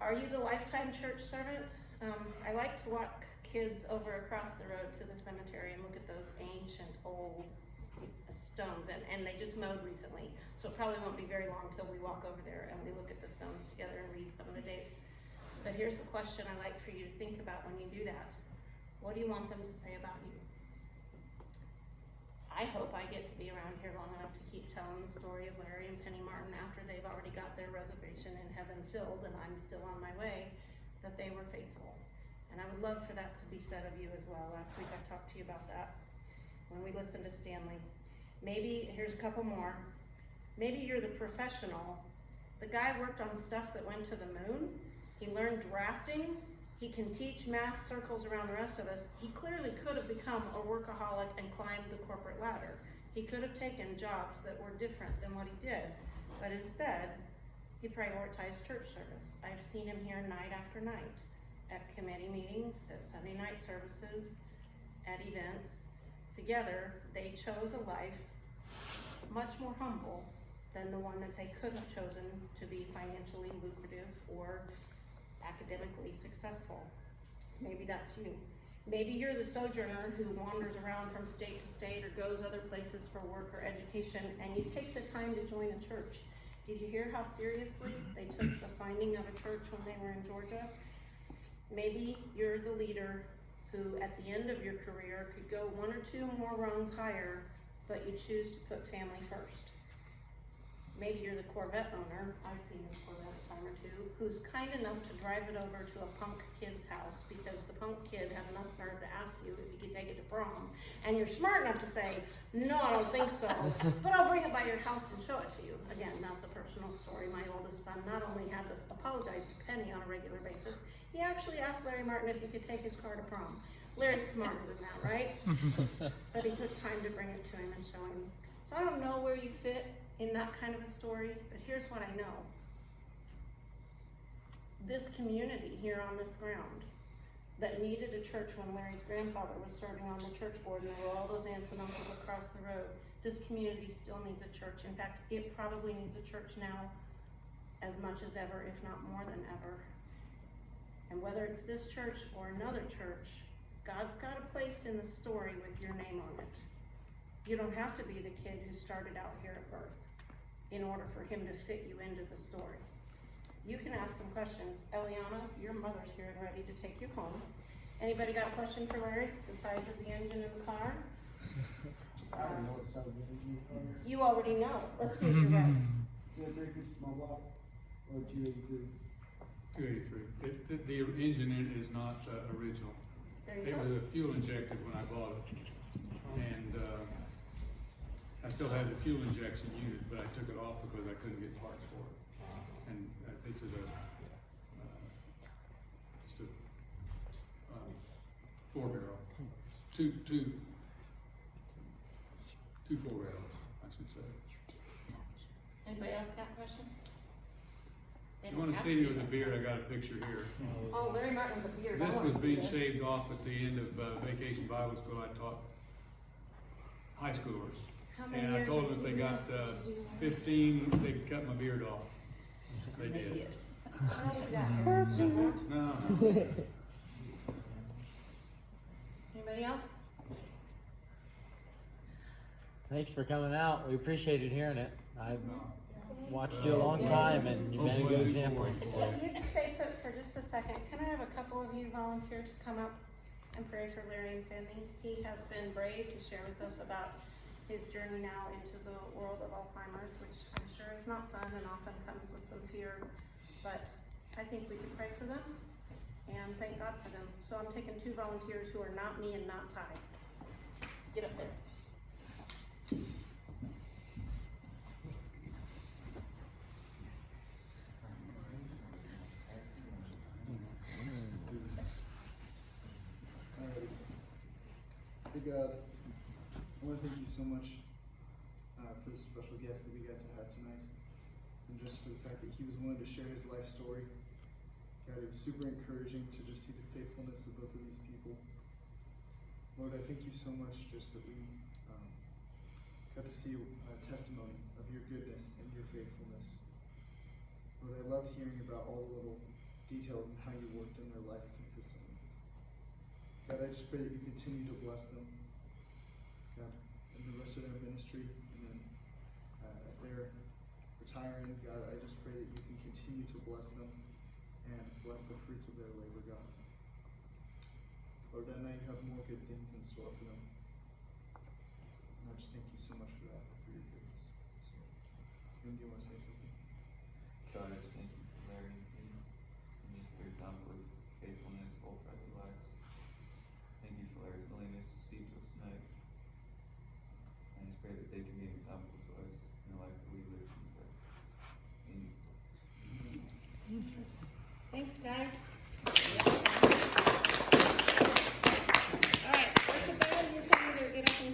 Are you the lifetime church servant? I like to walk kids over across the road to the cemetery and look at those ancient old stones, and they just mowed recently, so it probably won't be very long till we walk over there and we look at the stones together and read some of the dates. But here's the question I like for you to think about when you do that. What do you want them to say about you? I hope I get to be around here long enough to keep telling the story of Larry and Penny Martin after they've already got their reservation in heaven filled and I'm still on my way, that they were faithful. And I would love for that to be said of you as well. Last week I talked to you about that when we listened to Stanley. Maybe, here's a couple more. Maybe you're the professional. The guy worked on stuff that went to the moon. He learned drafting. He can teach math circles around the rest of us. He clearly could have become a workaholic and climbed the corporate ladder. He could have taken jobs that were different than what he did, but instead, he prioritized church service. I've seen him here night after night, at committee meetings, at Sunday night services, at events. Together, they chose a life much more humble than the one that they could have chosen to be financially lucrative or academically successful. Maybe that's you. Maybe you're the sojourner who wanders around from state to state or goes other places for work or education, and you take the time to join a church. Did you hear how seriously they took the finding of a church when they were in Georgia? Maybe you're the leader who at the end of your career could go one or two more rungs higher, but you choose to put family first. Maybe you're the Corvette owner, I've seen this Corvette a time or two, who's kind enough to drive it over to a punk kid's house because the punk kid had enough nerve to ask you if you could take it to prom. And you're smart enough to say, no, I don't think so, but I'll bring it by your house and show it to you. Again, that's a personal story. My oldest son not only had to apologize to Penny on a regular basis, he actually asked Larry Martin if he could take his car to prom. Larry's smarter than that, right? But he took time to bring it to him and show him. So I don't know where you fit in that kind of a story, but here's what I know. This community here on this ground that needed a church when Larry's grandfather was serving on the church board and there were all those aunts and uncles across the road, this community still needs a church. In fact, it probably needs a church now as much as ever, if not more than ever. And whether it's this church or another church, God's got a place in the story with your name on it. You don't have to be the kid who started out here at birth in order for him to fit you into the story. You can ask some questions. Eliana, your mother's here and ready to take you home. Anybody got a question for Larry? The size of the engine in the car? I don't know what size of engine the car is. You already know. Let's see if you're right. 250 small block or 283? 283. The engine in it is not original. There you It go. was a fuel injected when I bought it. And I still had the fuel injection unit, but I took it off because I couldn't get parts for it. And this is just a 4-barrel, two 4-barrels, I should say. Anybody else got questions? You want to see me with a beard? I got a picture here. Oh, Larry Martin with a beard. I This wanna was see being this. shaved off at the end of Vacation Bible School. I taught high schoolers. How many And I years told of them if they got VBS did you do? 15, they'd cut my beard off. They did. How old you got here? No. Anybody else? Thanks for coming out. We appreciated hearing it. I've watched you a long time and you've been a good example. If you'd stay put for just a second, can I have a couple of you volunteer to come up and pray for Larry and Penny? He has been brave to share with us about his journey now into the world of Alzheimer's, which I'm sure is not fun and often comes with some fear, but I think we can pray for them and thank God for them. So I'm taking 2 volunteers who are not me and not Ty. Get up there. Father God, I want to thank you so much for the special guest that we got to have tonight, and just for the fact that he was willing to share his life story. God, it was super encouraging to just see the faithfulness of both of these people. Lord, I thank you so much just that we got to see a testimony of your goodness and your faithfulness. Lord, I loved hearing about all the little details and how you worked in their life consistently. God, I just pray that you continue to bless them, God, in the rest of their ministry, and then they're retiring. God, I just pray that you can continue to bless them and bless the fruits of their labor, God. Lord, I know you have more good things in store for them. And I just thank you so much for that, for your goodness. So, Sam, do you want to say something? God, I just thank you for Larry and just their example of faithfulness all throughout their lives. Thank you for Larry's willingness to speak to us tonight. I just pray that they can be an example to us in the life that we live. Amen. Thanks, guys.